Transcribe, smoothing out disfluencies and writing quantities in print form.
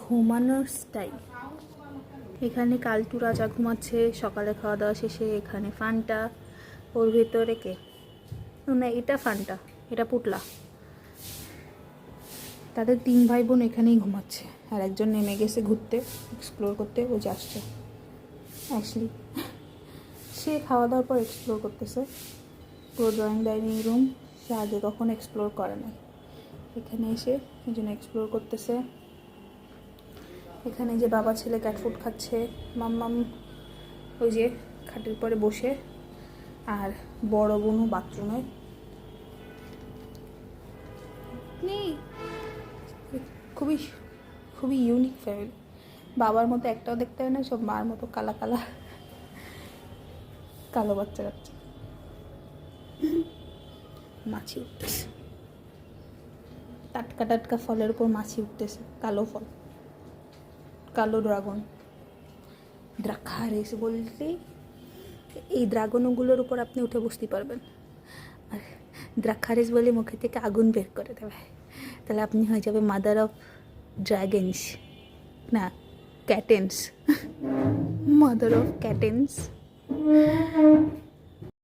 ঘুমানোর স্টাইল। এখানে কালটু রাজা ঘুমাচ্ছে সকালে খাওয়া দাওয়া শেষে। এখানে ফান্টা, ওর ভেতরে কে না, এটা ফান্টা, এটা পুটলা। তাদের 3 ভাই বোন এখানেই ঘুমাচ্ছে, আর একজন নেমে গেছে ঘুরতে, এক্সপ্লোর করতে। ও যে আসছে অ্যাকচুয়ালি, সে খাওয়া দাওয়ার পর এক্সপ্লোর করতেছে পুরো ড্রয়িং ডাইনিং রুম। সে আগে কখনো এক্সপ্লোর করে না, এখানে এসে এই জন্য এক্সপ্লোর করতেছে। এখানে যে বাবা ছেলে ক্যাট ফুড খাচ্ছে, মাম্মাম ওই যে খাটের পরে বসে, আর বড় বোনও বাথরুমে। খুবই খুবই ইউনিক ফ্যামিলি। বাবার মতো একটাও দেখতে হয় না, সব মার মতো কালা কালা কালো বাচ্চা কাচ্চা। মাছি উঠতেছে, টাটকা টাটকা ফলের উপর মাছি উঠতেছে, কালো ফল, কালো ড্রাগন। দ্রাক্ষারেস বলতে এই ড্রাগনগুলোর উপর আপনি উঠে বসতে পারবেন, আর দ্রাক্ষারেস বলে মুখে থেকে আগুন বের করে দেবে, তাহলে আপনি হয়ে যাবে মাদার অফ ড্রাগনস, না ক্যাটেন্স, মাদার অফ ক্যাটেন্স।